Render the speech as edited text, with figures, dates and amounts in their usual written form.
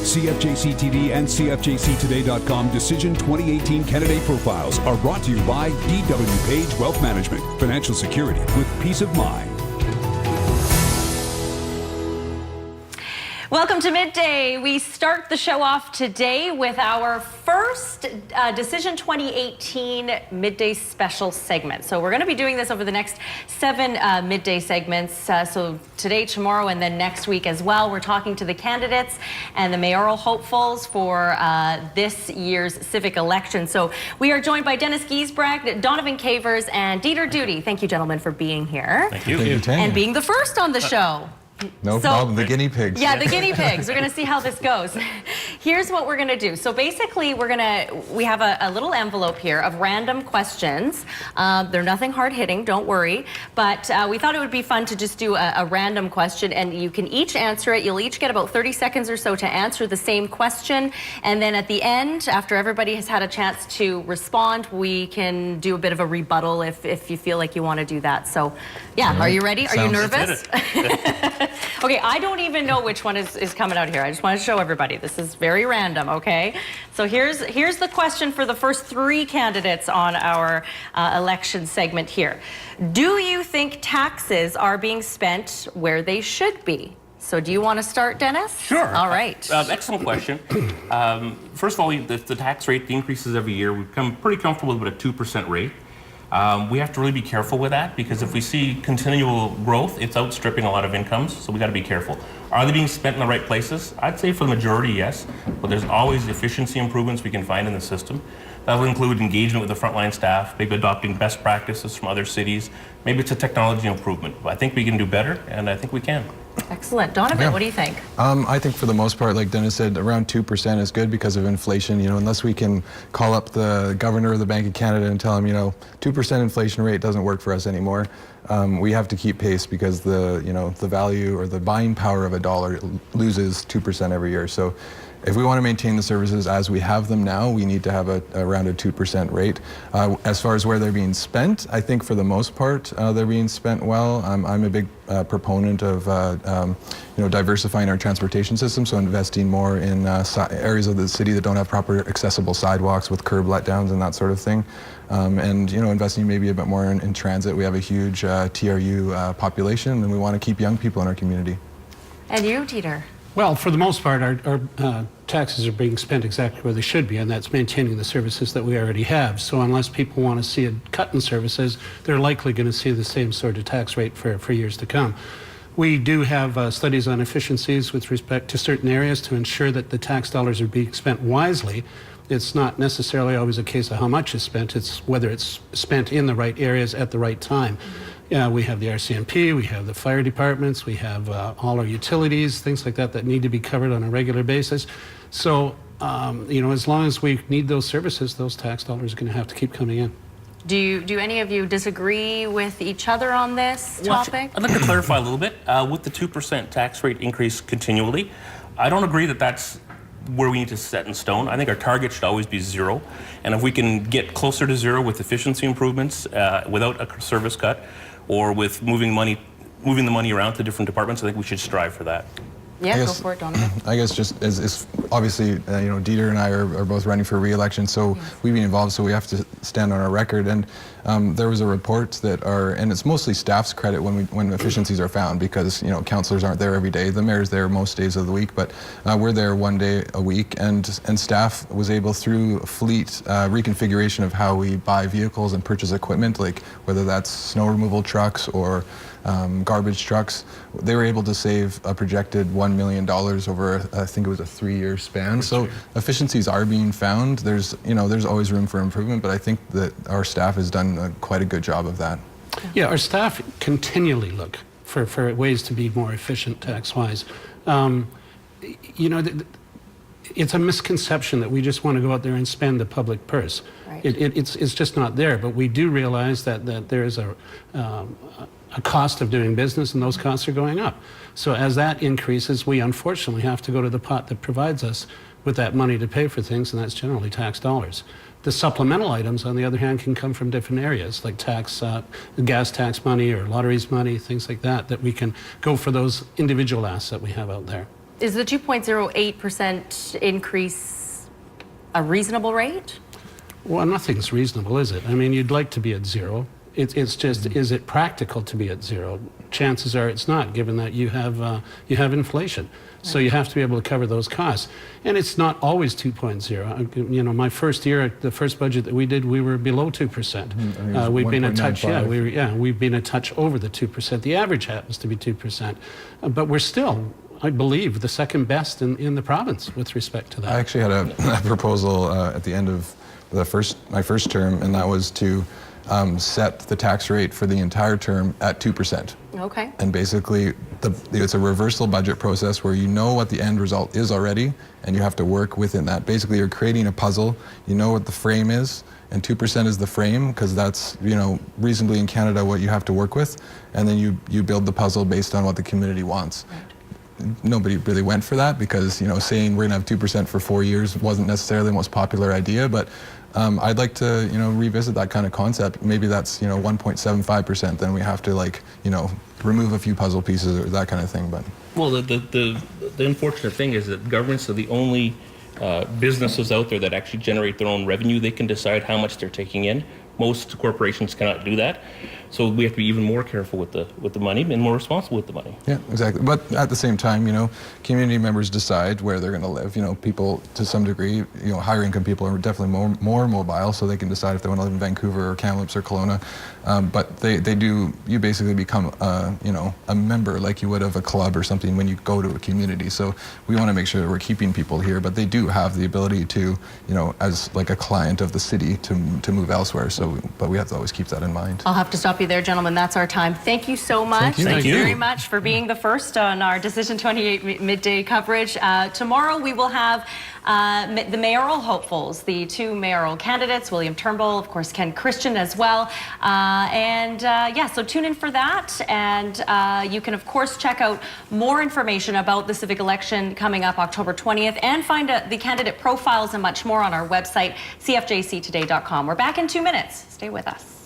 CFJC TV and CFJCtoday.com Decision 2018 Candidate Profiles are brought to you by DW Page Wealth Management. Financial security with peace of mind. Welcome to Midday. We start the show off today with our first Decision 2018 Midday special segment. So we're going to be doing this over the next 7 Midday segments. So today, tomorrow, and then next week as well. We're talking to the candidates and the mayoral hopefuls for this year's civic election. So we are joined by Dennis Giesbrecht, Donovan Cavers, and Dieter Duty. Thank you, gentlemen, for being here. Thank you. And being the first on the show. No problem, the guinea pigs. Yeah, the guinea pigs. We're going to see how this goes. Here's what we're going to do. So basically, we have a little envelope here of random questions. They're nothing hard-hitting, don't worry. But we thought it would be fun to just do a random question, and you can each answer it. You'll each get about 30 seconds or so to answer the same question. And then at the end, after everybody has had a chance to respond, we can do a bit of a rebuttal if you feel like you want to do that. So, yeah, are you ready? Are you nervous? Okay, I don't even know which one is coming out here. I just want to show everybody. This is very random, okay? So here's the question for the first 3 candidates on our election segment here. Do you think taxes are being spent where they should be? So do you want to start, Dennis? Sure. All right. Excellent question. First of all, the tax rate increases every year. We've become pretty comfortable with a 2% rate. We have to really be careful with that, because if we see continual growth, it's outstripping a lot of incomes, so we got to be careful. Are they being spent in the right places? I'd say for the majority, yes, but there's always efficiency improvements we can find in the system. That will include engagement with the frontline staff, maybe adopting best practices from other cities. Maybe it's a technology improvement. I think we can do better, and I think we can. Excellent. Donovan, what do you think? I think for the most part, like Dennis said, around 2% is good because of inflation. You know, unless we can call up the governor of the Bank of Canada and tell him, 2% inflation rate doesn't work for us anymore. We have to keep pace because the value or the buying power of a dollar loses 2% every year. So if we want to maintain the services as we have them now, we need to have around a 2% rate. As far as where they're being spent, I think for the most part, they're being spent well. I'm a big proponent of diversifying our transportation system, so investing more in areas of the city that don't have proper accessible sidewalks with curb letdowns and that sort of thing. And investing maybe a bit more in transit. We have a huge TRU population, and we want to keep young people in our community. And you, Dieter? Well, for the most part, our taxes are being spent exactly where they should be, and that's maintaining the services that we already have. So unless people want to see a cut in services, they're likely going to see the same sort of tax rate for years to come. We do have studies on efficiencies with respect to certain areas to ensure that the tax dollars are being spent wisely. It's not necessarily always a case of how much is spent, it's whether it's spent in the right areas at the right time. Yeah, we have the RCMP, we have the fire departments, we have all our utilities, things like that need to be covered on a regular basis. So, as long as we need those services, those tax dollars are going to have to keep coming in. Do any of you disagree with each other on this topic? I'd like to clarify a little bit. With the 2% tax rate increase continually, I don't agree that that's where we need to set in stone. I think our target should always be 0. And if we can get closer to 0 with efficiency improvements, without a service cut, or with moving the money around to different departments, I think we should strive for that. Yeah, go for it, Donovan. I guess just as obviously, Dieter and I are both running for re-election, so we've been involved, so we have to stand on our record. And there was a report that and it's mostly staff's credit when efficiencies are found, because councillors aren't there every day. The mayor's there most days of the week, but we're there one day a week, and staff was able, through fleet reconfiguration of how we buy vehicles and purchase equipment, like whether that's snow removal trucks or garbage trucks, they were able to save a projected $1 million over, I think it was a 3-year span. So efficiencies are being found. There's always room for improvement, but I think that our staff has done quite a good job of that. Yeah, our staff continually look for ways to be more efficient tax-wise. It's a misconception that we just want to go out there and spend the public purse. Right. It's just not there, but we do realize that there is a cost of doing business, and those costs are going up. So as that increases, we unfortunately have to go to the pot that provides us with that money to pay for things, and that's generally tax dollars. The supplemental items, on the other hand, can come from different areas, like gas tax money or lotteries money, things like that, that we can go for those individual asks that we have out there. Is the 2.08% increase a reasonable rate? Well, nothing's reasonable, is it? I mean, you'd like to be at zero. It's just, is it practical to be at zero? Chances are it's not, given that you have inflation. So you have to be able to cover those costs. And it's not always 2.0. You know, my first year, the first budget that we did, we were below 2%. We've been a touch, we've been a touch over the 2%. The average happens to be 2%. But we're still, I believe, the second best in the province with respect to that. I actually had a proposal at the end of my first term, and that was to set the tax rate for the entire term at 2%. Okay. And basically, it's a reversal budget process where you know what the end result is already, and you have to work within that. Basically, you're creating a puzzle. You know what the frame is, and 2% is the frame, because that's, you know, reasonably in Canada what you have to work with, and then you build the puzzle based on what the community wants. Nobody really went for that because, you know, saying we're going to have 2% for 4 years wasn't necessarily the most popular idea, but I'd like to, you know, revisit that kind of concept. Maybe that's, you know, 1.75%. Then we have to, like, you know, remove a few puzzle pieces or that kind of thing. But Well, the unfortunate thing is that governments are the only businesses out there that actually generate their own revenue. They can decide how much they're taking in. Most corporations cannot do that. So we have to be even more careful with the money and more responsible with the money. yeah, exactly. But at the same time, you know, community members decide where they're going to live. You know, people to some degree, you know, higher income people are definitely more mobile, so they can decide if they want to live in Vancouver or Kamloops or Kelowna. But you basically become, you know, a member like you would of a club or something when you go to a community. So we want to make sure that we're keeping people here, but they do have the ability to, you know, as like a client of the city to move elsewhere. So, but we have to always keep that in mind. I'll have to stop you there, gentlemen. That's our time. Thank you so much. Thank you. Very much for being the first on our Decision 28 midday coverage. Tomorrow we will have the mayoral hopefuls, the two mayoral candidates, William Turnbull, of course, Ken Christian as well. Yeah, so tune in for that. And you can, of course, check out more information about the civic election coming up October 20th and find the candidate profiles and much more on our website, cfjctoday.com. We're back in 2 minutes. Stay with us.